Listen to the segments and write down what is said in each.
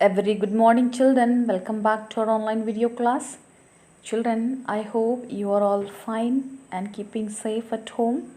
A very good morning, children. Welcome back to our online video class. Children, I hope you are all fine and keeping safe at home.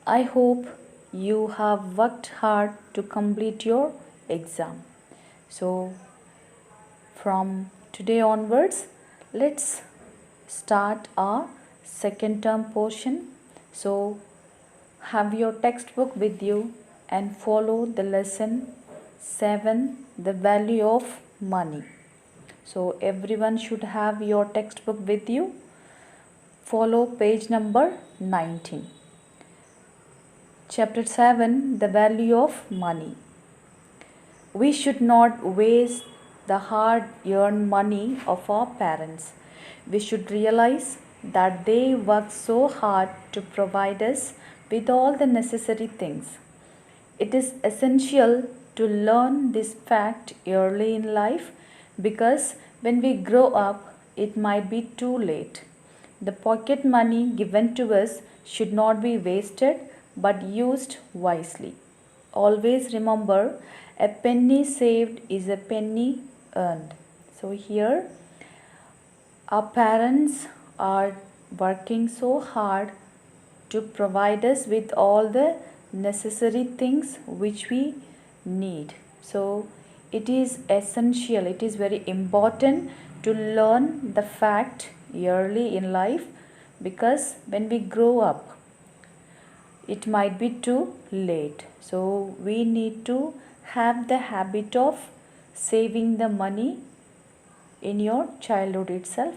I hope you have worked hard to complete your exam. So, from today onwards, let's start our second term portion. So, have your textbook with you and follow the lesson 7, the value of money. So everyone should have your textbook with you. Follow page number 19. Chapter 7, the value of money. We should not waste the hard-earned money of our parents. We should realize that they work so hard to provide us with all the necessary things. It is essential to learn this fact early in life because when we grow up, it might be too late. The pocket money given to us should not be wasted but used wisely. Always remember, a penny saved is a penny earned. So, here our parents are working so hard to provide us with all the necessary things which we need. So it is essential, it is very important to learn the fact early in life because when we grow up it might be too late. So we need to have the habit of saving the money in your childhood itself.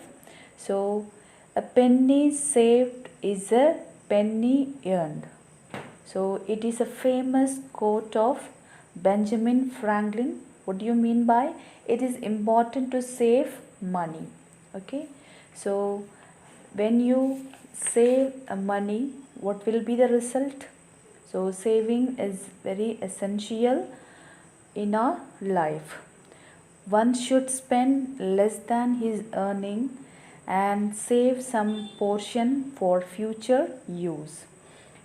So a penny saved is a penny earned. So it is a famous quote of Benjamin Franklin. What do you mean by it is important to save money? Okay. So when you save money, what will be the result? So saving is very essential in our life. One should spend less than his earning and save some portion for future use.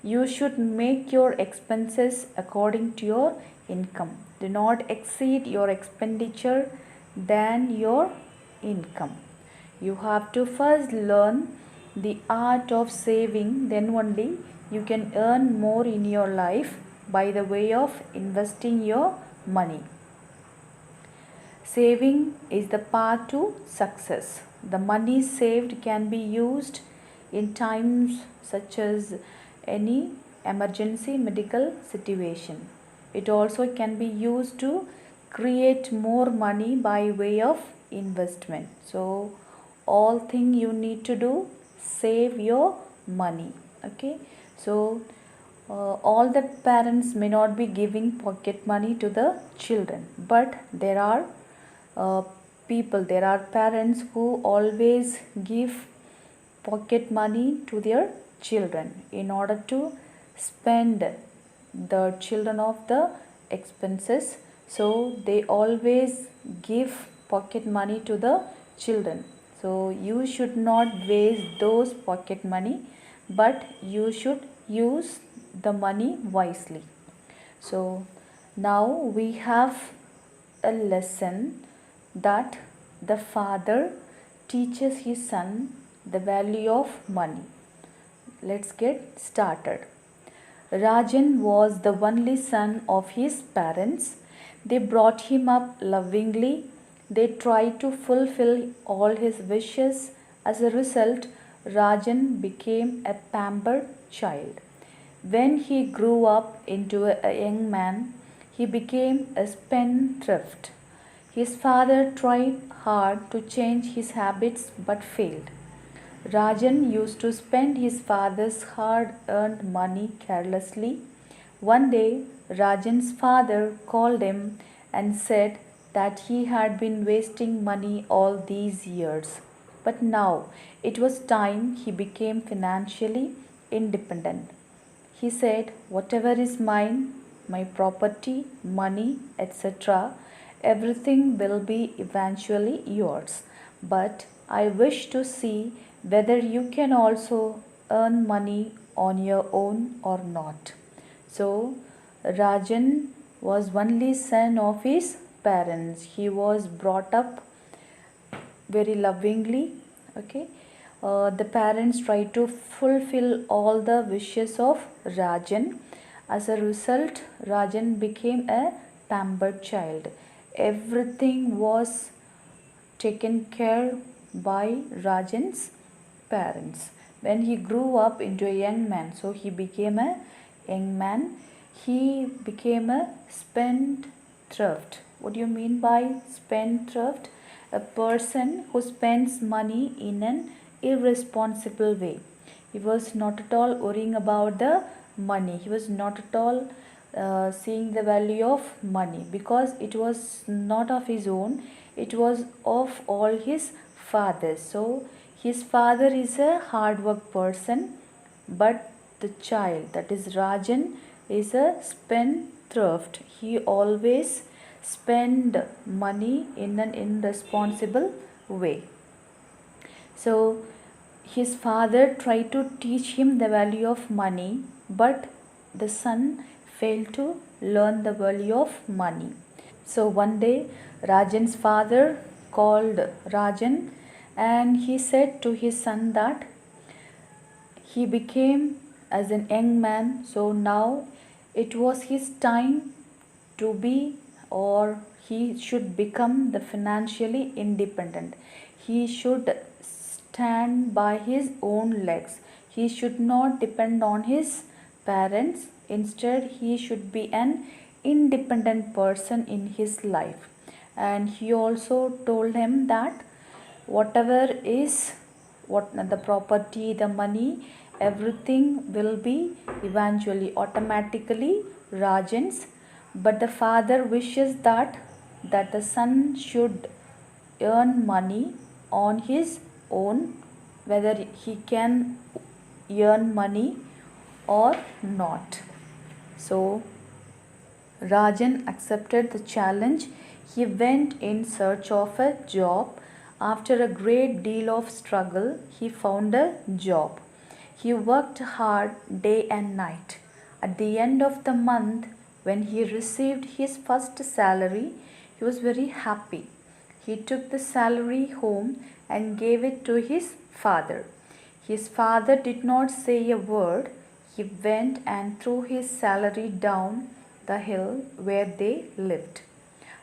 You should make your expenses according to your income. Do not exceed your expenditure than your income. You have to first learn the art of saving, then only you can earn more in your life by the way of investing your money. Saving is the path to success. The money saved can be used in times such as any emergency medical situation. It also can be used to create more money by way of investment. So all thing you need to do, save your money. Okay. So all the parents may not be giving pocket money to the children, but there are there are parents who always give pocket money to their children in order to spend the children of the expenses. So they always give pocket money to the children. So you should not waste those pocket money, but you should use the money wisely. So now we have a lesson that the father teaches his son the value of money. Let's get started. Rajan was the only son of his parents. They brought him up lovingly. They tried to fulfill all his wishes. As a result, Rajan became a pampered child. When he grew up into a young man, he became a spendthrift. His father tried hard to change his habits but failed. Rajan used to spend his father's hard earned money carelessly. One day, Rajan's father called him and said that he had been wasting money all these years. But now it was time he became financially independent. He said, "Whatever is mine, my property, money, etc., everything will be eventually yours. But I wish to see whether you can also earn money on your own or not." So Rajan was only son of his parents. He was brought up very lovingly. Okay, the parents tried to fulfill all the wishes of Rajan. As a result, Rajan became a pampered child. Everything was taken care by Rajan's parents. When he grew up into a young man, so he became a young man, he became a spendthrift. What do you mean by spendthrift? A person who spends money in an irresponsible way. He was not at all worrying about the money. He was not at all seeing the value of money because it was not of his own, it was of all his father's. So his father is a hard work person, but the child, that is Rajan, is a spendthrift. He always spend money in an irresponsible way. So his father tried to teach him the value of money, but the son failed to learn the value of money. So one day Rajan's father called Rajan and he said to his son that he became as an young man, so now it was his time to be, or he should become the financially independent. He should stand by his own legs. He should not depend on his parents. Instead, he should be an independent person in his life. And he also told him that whatever is what the property, the money, everything will be eventually automatically Rajan's, but the father wishes that the son should earn money on his own, whether he can earn money or not. So Rajan accepted the challenge. He went in search of a job. After a great deal of struggle, he found a job. He worked hard day and night. At the end of the month, when he received his first salary, he was very happy. He took the salary home and gave it to his father. His father did not say a word. He went and threw his salary down the hill where they lived.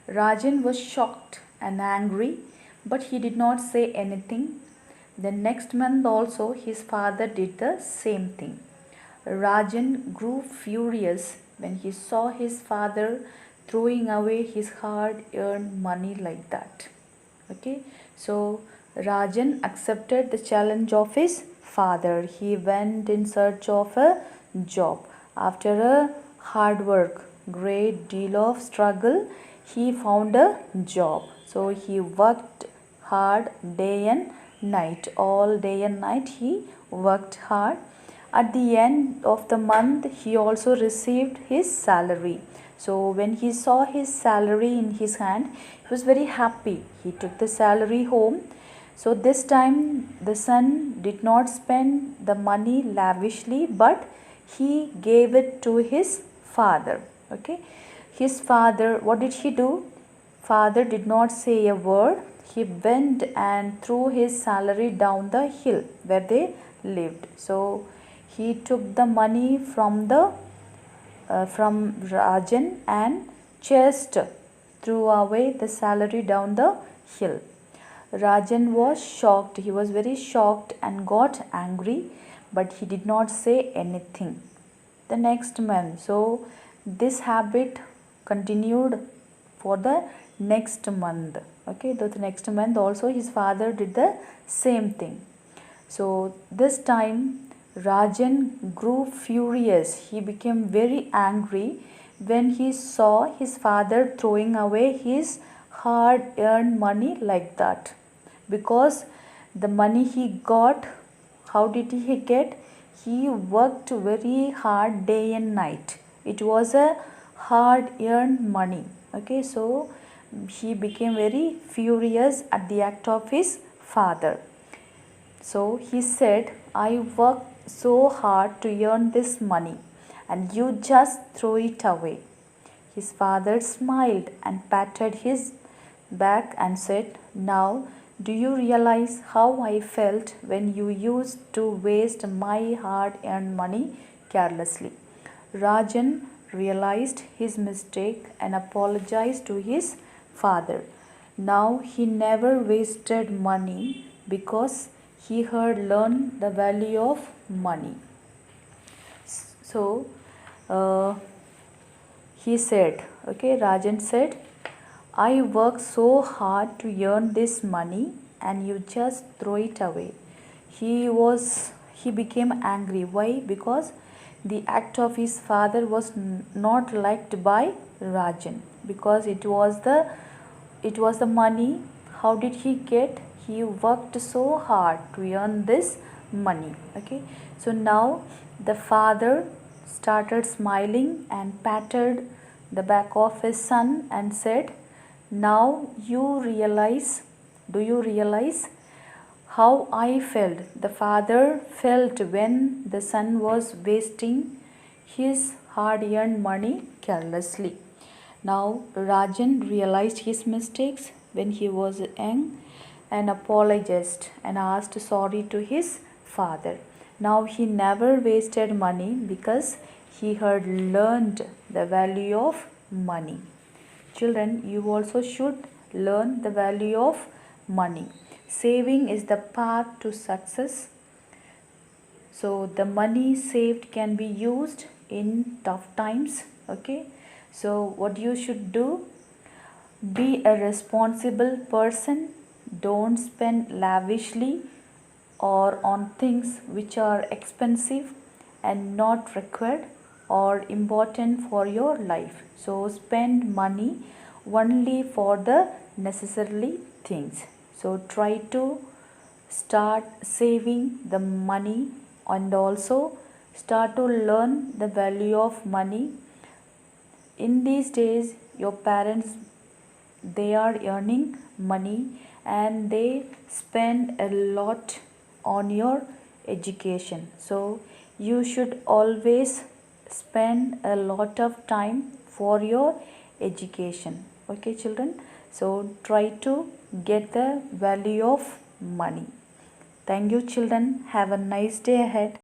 Rajan was shocked and angry, but he did not say anything. The next month also his father did the same thing. Rajan grew furious when he saw his father throwing away his hard earned money like that. Okay, so Rajan accepted the challenge of his father. He went in search of a job. After a hard work, great deal of struggle, he found a job. So he worked hard day and night. All day and night he worked hard. At the end of the month, he also received his salary. So when he saw his salary in his hand, he was very happy. He took the salary home. So this time the son did not spend the money lavishly, but he gave it to his father. Okay, his father, what did he do? Father did not say a word. He went and threw his salary down the hill where they lived. So he took the money from Rajan and just threw away the salary down the hill. Rajan was shocked. He was very shocked and got angry, but he did not say anything. The next month, so this habit continued for the next month. Okay, the next month also his father did the same thing. So this time Rajan grew furious. He became very angry when he saw his father throwing away his hard earned money like that. Because the money he got, how did he get? He worked very hard day and night. It was a hard earned money. Okay, so he became very furious at the act of his father. So he said, I worked so hard to earn this money and you just throw it away. His father smiled and patted his back and said, "Now, do you realize how I felt when you used to waste my hard earned money carelessly?" Rajan realized his mistake and apologized to his father. Now he never wasted money because he had learned the value of money. So he said, Rajan said, "I worked so hard to earn this money and you just throw it away." He became angry. Why? Because the act of his father was not liked by Rajan, because it was the money. How did he get? He worked so hard to earn this money. Okay, so now the father started smiling and patted the back of his son and said, "Now do you realize how I felt?" The father felt when the son was wasting his hard earned money carelessly. Now Rajan realized his mistakes when he was young and apologized and asked sorry to his father. Now he never wasted money because he had learned the value of money. Children, you also should learn the value of money. Saving is the path to success. So the money saved can be used in tough times. Okay, so what you should do: be a responsible person. Don't spend lavishly or on things which are expensive and not required or important for your life. So spend money only for the necessary things. So try to start saving the money and also start to learn the value of money. In these days, your parents, they are earning money and they spend a lot on your education. So you should always spend a lot of time for your education. Okay, children, so try to get the value of money. Thank you, children. Have a nice day ahead.